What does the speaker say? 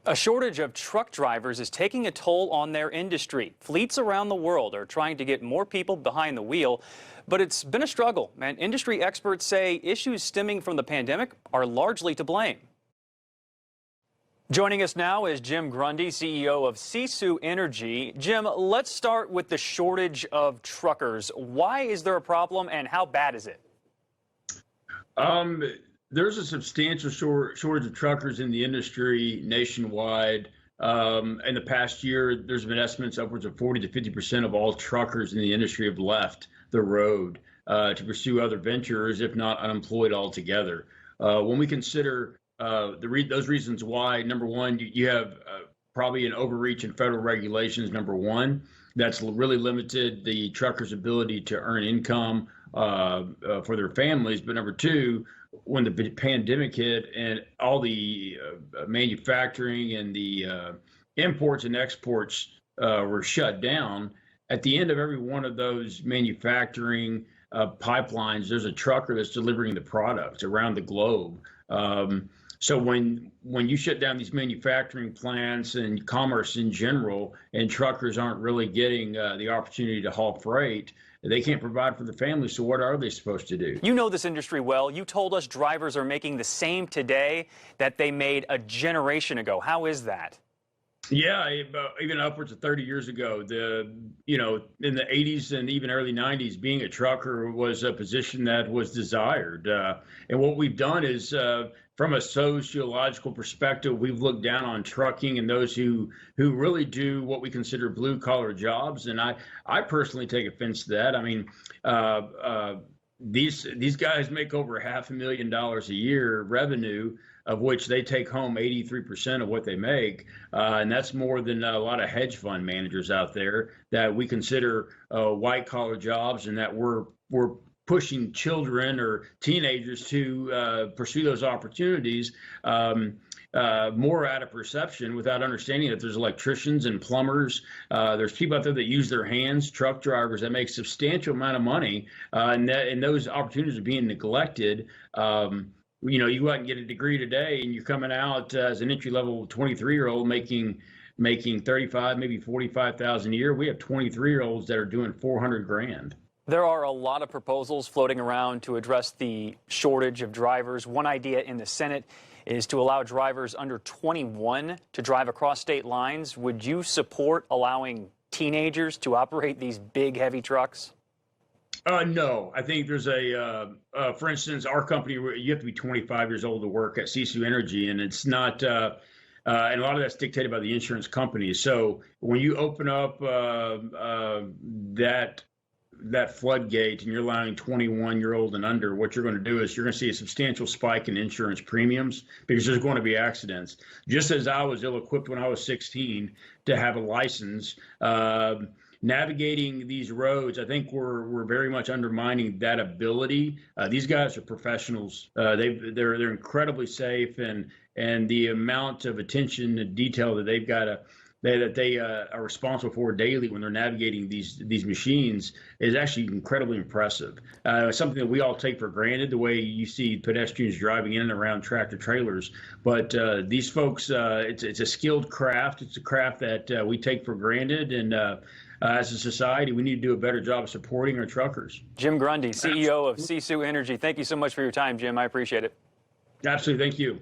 A shortage of truck drivers is taking a toll on their industry. Fleets around the world are trying to get more people behind the wheel, but it's been a struggle. And industry experts say issues stemming from the pandemic are largely to blame. Joining us now is Jim Grundy, CEO of Sisu Energy. Jim, let's start with the shortage of truckers. Why is there a problem and how bad is it? There's a substantial shortage of truckers in the industry nationwide. In the past year, there's been estimates upwards of 40 to 50% of all truckers in the industry have left the road to pursue other ventures, if not unemployed altogether. When we consider those reasons why, number one, you have probably an overreach in federal regulations, number one, that's really limited the truckers' ability to earn income for their families. But number two, when the pandemic hit and all the manufacturing and the imports and exports were shut down, at the end of every one of those manufacturing pipelines, there's a trucker that's delivering the products around the globe. So when you shut down these manufacturing plants and commerce in general, and truckers aren't really getting the opportunity to haul freight, they can't provide for the family. So what are they supposed to do? You know this industry well. You told us drivers are making the same today that they made a generation ago. How is that? Yeah, even upwards of 30 years ago, in the 80s and even early 90s, being a trucker was a position that was desired. And what we've done is, from a sociological perspective, we've looked down on trucking and those who really do what we consider blue collar jobs. And I personally take offense to that. I mean, these guys make over $500,000 a year revenue, of which they take home 83% of what they make. And that's more than a lot of hedge fund managers out there that we consider white collar jobs, and that we're pushing children or teenagers to pursue those opportunities more out of perception, without understanding that there's electricians and plumbers. There's people out there that use their hands, truck drivers that make substantial amount of money, and those opportunities are being neglected. You go out and get a degree today, and you're coming out as an entry-level 23-year-old making 35, maybe 45,000 a year. We have 23-year-olds that are doing 400 grand. There are a lot of proposals floating around to address the shortage of drivers. One idea in the Senate is to allow drivers under 21 to drive across state lines. Would you support allowing teenagers to operate these big, heavy trucks? No, I think there's for instance, our company, you have to be 25 years old to work at Sisu Energy, and it's not, and a lot of that's dictated by the insurance companies. So when you open up that floodgate and you're allowing 21-year-old and under, what you're going to do is you're going to see a substantial spike in insurance premiums, because there's going to be accidents. Just as I was ill-equipped when I was 16 to have a license, navigating these roads, I think we're very much undermining that ability. These guys are professionals. They're incredibly safe, and the amount of attention and detail that they are responsible for daily when they're navigating these machines is actually incredibly impressive. Something that we all take for granted, the way you see pedestrians driving in and around tractor trailers. But these folks, it's a skilled craft. It's a craft that we take for granted, and as a society, we need to do a better job of supporting our truckers. Jim Grundy, CEO of Sisu Energy. Thank you so much for your time, Jim. I appreciate it. Absolutely. Thank you.